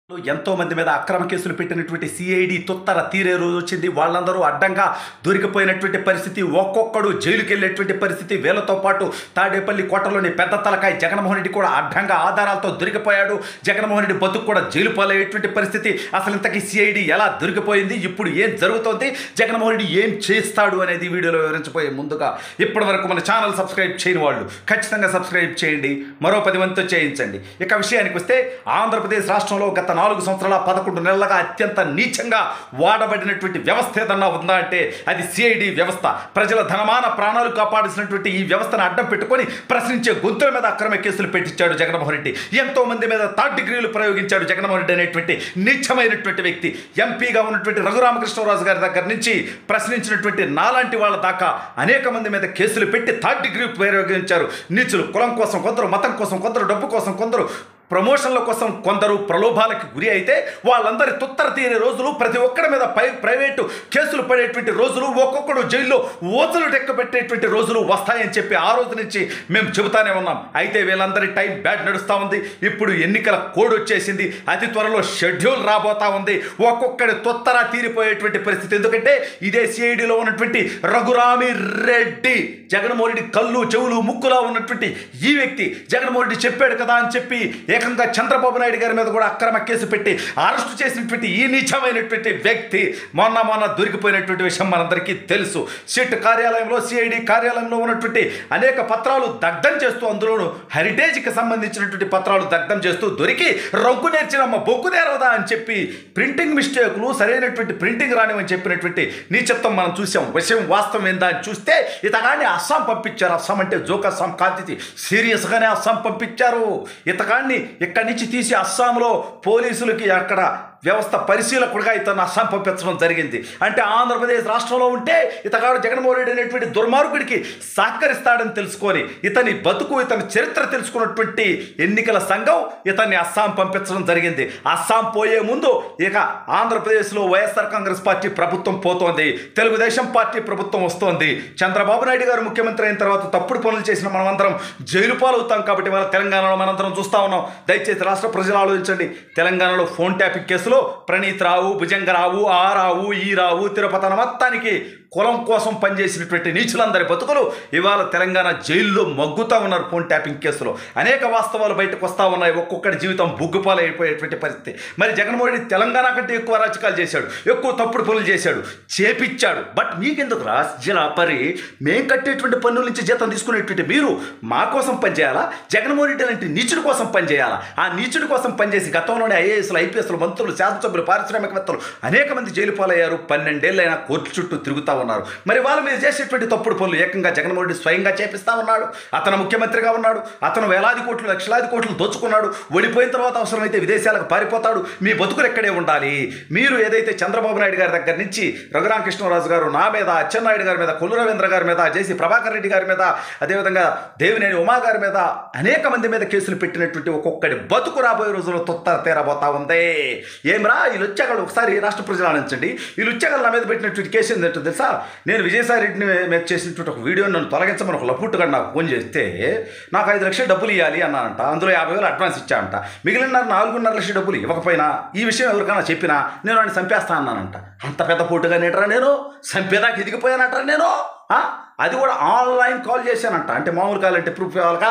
ఎంతో మంది మీద అక్రమ కేసులు పెట్టినటువంటి సిఐడి తొత్తర తీరే రోజు వచ్చింది. వాళ్ళందరూ అడ్డంగా దొరికిపోయినటువంటి పరిస్థితి, ఒక్కొక్కడు జైలుకి వెళ్ళేటువంటి పరిస్థితి. వీళ్ళతో పాటు తాడేపల్లి కోటలోని పెద్ద తలకాయ జగన్మోహన్ రెడ్డి కూడా అడ్డంగా ఆధారాలతో దొరికిపోయాడు. జగన్మోహన్ రెడ్డి బతుకు కూడా జైలు పాలయ్యేటువంటి పరిస్థితి. అసలు ఇంతకీ సిఐడి ఎలా దొరికిపోయింది, ఇప్పుడు ఏం జరుగుతోంది, జగన్మోహన్ రెడ్డి ఏం చేస్తాడు అనేది వీడియోలో వివరించబోయే ముందుగా ఇప్పటి వరకు మన ఛానల్ సబ్స్క్రైబ్ చేయని వాళ్ళు ఖచ్చితంగా సబ్స్క్రైబ్ చేయండి, మరో 10 మందితో చేయించండి. ఇక విషయానికి వస్తే, ఆంధ్రప్రదేశ్ రాష్ట్రంలో గత 4 సంవత్సరాల 11 నెలలుగా అత్యంత నీచంగా వాడబడినటువంటి వ్యవస్థ ఏదన్నా ఉందా అంటే అది సిఐడి వ్యవస్థ. ప్రజల ధనమాన ప్రాణాలు కాపాడాల్సినటువంటి ఈ వ్యవస్థను అడ్డం పెట్టుకొని ప్రశ్నించే గొంతుల మీద అక్రమ కేసులు పెట్టించాడు జగన్మోహన్ రెడ్డి. ఎంతో మంది మీద థర్డ్ డిగ్రీలు ప్రయోగించాడు జగన్మోహన్ రెడ్డి అనేటువంటి నీచమైనటువంటి వ్యక్తి. ఎంపీగా ఉన్నటువంటి రఘురామకృష్ణరాజు గారి దగ్గర నుంచి ప్రశ్నించినటువంటి నాలాంటి వాళ్ళ దాకా అనేక మంది మీద కేసులు పెట్టి థర్డ్ డిగ్రీ ప్రయోగించారు నీచులు. కులం కోసం కొందరు, మతం కోసం కొందరు, డబ్బు కోసం కొందరు, ప్రమోషన్ల కోసం కొందరు, ప్రలోభాలకు గురి అయితే వాళ్ళందరి తుత్తర తీరే రోజులు, ప్రతి ఒక్కరి మీద ప్రైవేటు కేసులు పడేటువంటి రోజులు, ఒక్కొక్కడు జైల్లో ఓచలు టెక్కబెట్టేటువంటి రోజులు వస్తాయని చెప్పి ఆ రోజు నుంచి మేము చెబుతానే ఉన్నాం. అయితే వీళ్ళందరి టైం బ్యాడ్ నడుస్తూ ఉంది. ఇప్పుడు ఎన్నికల కోడ్ వచ్చేసింది, అతి త్వరలో షెడ్యూల్ రాబోతా ఉంది. ఒక్కొక్కడి తుత్తర తీరిపోయేటువంటి పరిస్థితి. ఎందుకంటే ఇదే సిఐడిలో ఉన్నటువంటి రఘురామి రెడ్డి, జగన్మోహన్ రెడ్డి కళ్ళు చెవులు ముక్కులా ఉన్నటువంటి ఈ వ్యక్తి జగన్మోహన్ రెడ్డి చెప్పాడు కదా అని చెప్పి ఏకంగా చంద్రబాబు నాయుడు గారి మీద కూడా అక్రమ కేసు పెట్టి అరెస్టు చేసినటువంటి ఈ నీచమైనటువంటి వ్యక్తి మొన్న దొరికిపోయినటువంటి విషయం మనందరికీ తెలుసు. సిట్ కార్యాలయంలో, సిఐడి కార్యాలయంలో ఉన్నటువంటి అనేక పత్రాలు దగ్ధం చేస్తూ, అందులోనూ హెరిటేజ్కి సంబంధించినటువంటి పత్రాలు దగ్ధం చేస్తూ దొరికి రొంకు నేర్చినమ్మ బొక్కు నేరవదా అని చెప్పి ప్రింటింగ్ మిస్టేకులు, సరైనటువంటి ప్రింటింగ్ రానివని చెప్పినటువంటి నీచత్వం మనం చూసాం. విషయం వాస్తవం ఏందా అని చూస్తే ఇతగాన్ని అస్సాం పంపించారు. అస్సాం అంటే జోక్ అస్సాం కాదు, సీరియస్గానే అస్సాం పంపించారు. ఇతగాన్ని ఇక్కడి నుంచి తీసి అస్సాంలో పోలీసులకి అక్కడ వ్యవస్థ పరిశీలకుడిగా ఇతను అస్సాం పంపించడం జరిగింది. అంటే ఆంధ్రప్రదేశ్ రాష్ట్రంలో ఉంటే ఇతగాడు జగన్మోహన్ రెడ్డి అనేటువంటి దుర్మార్గుడికి సహకరిస్తాడని తెలుసుకొని, ఇతని బతుకు, ఇతని చరిత్ర తెలుసుకున్నటువంటి ఎన్నికల సంఘం ఇతన్ని అస్సాం పంపించడం జరిగింది. అస్సాం పోయే ముందు ఇక ఆంధ్రప్రదేశ్లో వైఎస్ఆర్ కాంగ్రెస్ పార్టీ ప్రభుత్వం పోతోంది, తెలుగుదేశం పార్టీ ప్రభుత్వం వస్తోంది. చంద్రబాబు నాయుడు గారు ముఖ్యమంత్రి అయిన తర్వాత తప్పుడు పనులు చేసిన మనమందరం జైలు పాలవుతాం. కాబట్టి వాళ్ళ తెలంగాణలో మనందరం చూస్తూ ఉన్నాం. దయచేసి రాష్ట్ర ప్రజలు ఆలోచించండి. తెలంగాణలో ఫోన్ ట్యాపింగ్ కేసులో ప్రణీత్ రావు, భుజంగరావు, ఆ రావు, ఈ రావు, తిరుపతి మొత్తానికి కులం కోసం పనిచేసినటువంటి నీచులందరి బతుకులు ఇవాళ తెలంగాణ జైల్లో మగ్గుతూ ఉన్నారు. ఫోన్ ట్యాపింగ్ కేసులో అనేక వాస్తవాలు బయటకు వస్తూ ఉన్నాయి. ఒక్కొక్కటి జీవితం బుగ్గుపాలు అయిపోయేటువంటి పరిస్థితి. మరి జగన్మోహన్ రెడ్డి తెలంగాణ కంటే ఎక్కువ రాజకీయాలు చేశాడు, ఎక్కువ తప్పుడు పనులు చేశాడు, చేపించాడు. బట్ మీకెందుకు పరి మేము కట్టేటువంటి పన్నుల నుంచి జీతం తీసుకునేటువంటి మీరు మా కోసం పనిచేయాలా? జగన్మోహన్ రెడ్డి లాంటి నీచుడి కోసం పనిచేయాలా? ఆ నీచుడి కోసం పనిచేసి గతంలోనే ఐఏఎస్లు, ఐపీఎస్లు, మంత్రులు, శాసనసభ్యులు, పారిశ్రామికవేత్తలు అనేక మంది జైలు పాలయ్యారు. 12 ఏళ్ళైనా కోర్టు చుట్టూ తిరుగుతూ ఉన్నారు. మరి వాళ్ళ మీద చేసేటువంటి తప్పుడు పనులు ఏకంగా జగన్మోహన్ రెడ్డి స్వయంగా చేపిస్తా ఉన్నాడు. అతను ముఖ్యమంత్రిగా ఉన్నాడు. అతను వేలాది కోట్లు, లక్షలాది కోట్లు దోచుకున్నాడు. ఓడిపోయిన తర్వాత అవసరమైతే విదేశాలకు పారిపోతాడు. మీ బతుకులు ఎక్కడే ఉండాలి. మీరు ఏదైతే చంద్రబాబు నాయుడు గారి దగ్గర నుంచి రఘురామకృష్ణరాజు గారు నా మీద, అచ్చెన్నాయుడు గారి మీద, కొల్లు రవీంద్ర గారి మీద, జేసీ ప్రభాకర్ రెడ్డి గారి మీద, అదేవిధంగా దేవినేని ఉమా గారి మీద అనేక మంది మీద కేసులు పెట్టినటువంటి ఒక్కొక్కటి బతుకు రాబోయే రోజుల్లో తొత్తర తీరబోతా ఉంది. ఏమరా ఈ లుచ్చగలు, ఒకసారి రాష్ట్ర ప్రజలు ఆలోచించండి. ఈ లుచ్చగలు నా మీద పెట్టినటువంటి కేసు ఏంటంటే తెలుసా? నేను విజయసాయి రెడ్డిని మీద చేసినటువంటి ఒక వీడియోని నన్ను తొలగించమని ఒక లపుట్టుగా నాకు ఫోన్ చేస్తే నాకు 5 లక్షలు డబ్బులు ఇవ్వాలి అన్నానంట. అందులో 50,000 అడ్వాన్స్ ఇచ్చానంట. మిగిలిన 4.5 లక్షల డబ్బులు ఇవ్వకపోయినా ఈ విషయం ఎవరికైనా చెప్పినా నేను వాడిని చంపేస్తా అన్నానంట. అంత పెద్ద పోటుగా నేటరా నేను? చంపేదాకా ఎదిగిపోయానట్రా నేను? అది కూడా ఆన్లైన్ కాల్ చేశానంట. అంటే మామూలు కాల్ అంటే ప్రూఫ్ కావాలక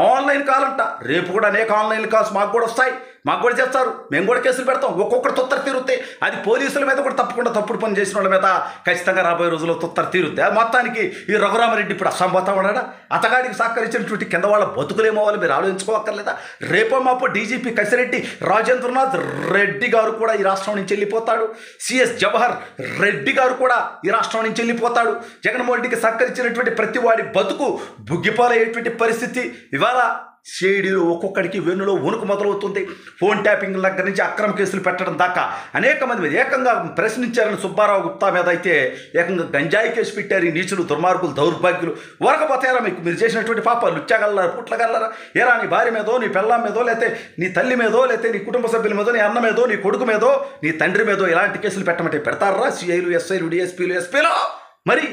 ఆన్లైన్ కాల్ అంట. రేపు కూడా అనేక ఆన్లైన్ కాల్స్ మాకు కూడా వస్తాయి, మాకు కూడా చేస్తారు, మేము కూడా కేసులు పెడతాం. ఒక్కొక్కటి తొత్తర తీరుతాయి. అది పోలీసుల మీద కూడా తప్పకుండా తప్పుడు పని చేసిన వాళ్ళ మీద ఖచ్చితంగా రాబోయే రోజుల్లో తొత్తర తీరుతాయి. మొత్తానికి ఈ రఘురామరెడ్డి ఇప్పుడు అసంబోతా ఉన్నాడా? అతగాడికి సహకరించినటువంటి కింద వాళ్ళ బతుకులేమో వాళ్ళు మీరు ఆలోచించుకోవక్కర్లేదా? రేపో మాపో డీజీపీ కసిరెడ్డి రాజేంద్రనాథ్ రెడ్డి గారు కూడా ఈ రాష్ట్రం నుంచి వెళ్ళిపోతాడు. సిఎస్ జవహర్ రెడ్డి గారు కూడా ఈ రాష్ట్రం నుంచి వెళ్ళిపోతాడు. జగన్మోహన్ రెడ్డికి సహకరించినటువంటి ప్రతి వాడి బతుకు బుగ్గిపాలయ్యేటువంటి పరిస్థితి ఇవాళ సిఐడిలో ఒక్కొక్కడికి వెన్నులో వణుకు మొదలవుతుంది. ఫోన్ ట్యాపింగ్ దగ్గర నుంచి అక్రమ కేసులు పెట్టడం దాకా అనేక మంది మీద ఏకంగా ప్రశ్నించారని సుబ్బారావు గుప్తా మీద అయితే ఏకంగా గంజాయి కేసు పెట్టారు. ఈ నీచులు, దుర్మార్గులు, దౌర్భాగ్యులు వరకపోతారా మీకు? మీరు చేసినటువంటి పాపాలు లుచ్చగలరా, పుట్లగలరా? ఏరా నీ భార్య మీదో, నీ పిల్లం మీదో, లేకపోతే నీ తల్లి మీదో, లేకపోతే నీ కుటుంబ సభ్యుల మీదో, నీ అన్న మీదో, నీ కొడుకు మీదో, నీ తండ్రి మీదో ఇలాంటి కేసులు పెట్టమంటే పెడతారా సిఐలు, ఎస్ఐలు, డిఎస్పీలు, ఎస్పీలు? మరి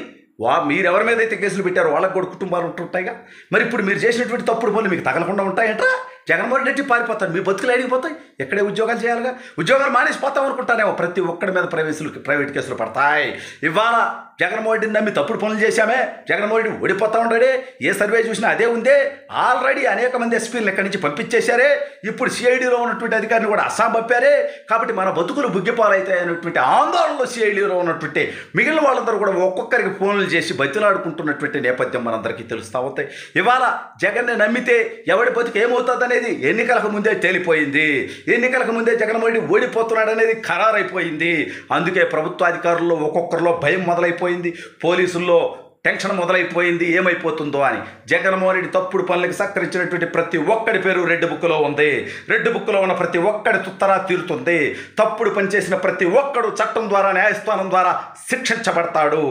మీరు ఎవరి మీద అయితే కేసులు పెట్టారో వాళ్ళకు కూడా కుటుంబాలు ఉంటుంటాయిగా. మరి ఇప్పుడు మీరు చేసినటువంటి తప్పుడు పనులు మీకు తగలకుండా ఉంటాయంట్రా? జగన్మోహన్ రెడ్డి పారిపోతాడు, మీ బతుకులు అడిగిపోతాయి. ఎక్కడే ఉద్యోగాలు చేయాలిగా, ఉద్యోగాలు మానేసి పోతాం అనుకుంటానేమో. ప్రతి ఒక్కడి మీద ప్రైవేట్ కేసులు పడతాయి. ఇవాళ జగన్మోహన్ రెడ్డిని నమ్మి తప్పుడు పనులు చేశామే, జగన్మోహన్ రెడ్డి ఓడిపోతా ఉన్నాడే, ఏ సర్వే చూసినా అదే ఉందే. ఆల్రెడీ అనేక మంది ఎస్పీలను ఇక్కడి నుంచి పంపించేశారే, ఇప్పుడు సిఐడిలో ఉన్నటువంటి అధికారులు కూడా అస్సాం పంపారే. కాబట్టి మన బతుకులు బుగ్గిపాలైతాయి అనేటువంటి ఆందోళనలో సిఐడిలో ఉన్నటువంటి మిగిలిన వాళ్ళందరూ కూడా ఒక్కొక్కరికి ఫోన్లు చేసి బతిలాడుకుంటున్నటువంటి నేపథ్యం మనందరికీ తెలుస్తూ అవుతాయి. ఇవాళ జగన్ని నమ్మితే ఎవడి బతుకు ఏమవుతుంది అనేది ఎన్నికలకు ముందే తేలిపోయింది. ఎన్నికలకు ముందే జగన్మోహన్ రెడ్డి ఓడిపోతున్నాడు అనేది ఖరారైపోయింది. అందుకే ప్రభుత్వ అధికారుల్లో ఒక్కొక్కరిలో భయం మొదలైపోయింది, పోలీసుల్లో టెన్షన్ మొదలైపోయింది, ఏమైపోతుందో అని. జగన్మోహన్ రెడ్డి తప్పుడు పనులకు సహకరించినటువంటి ప్రతి ఒక్కడి పేరు రెడ్ బుక్లో ఉంది. రెడ్ బుక్లో ఉన్న ప్రతి ఒక్కడి తుత్తరా తీరుతుంది. తప్పుడు పనిచేసిన ప్రతి ఒక్కడు చట్టం ద్వారా, న్యాయస్థానం ద్వారా శిక్షించబడతాడు.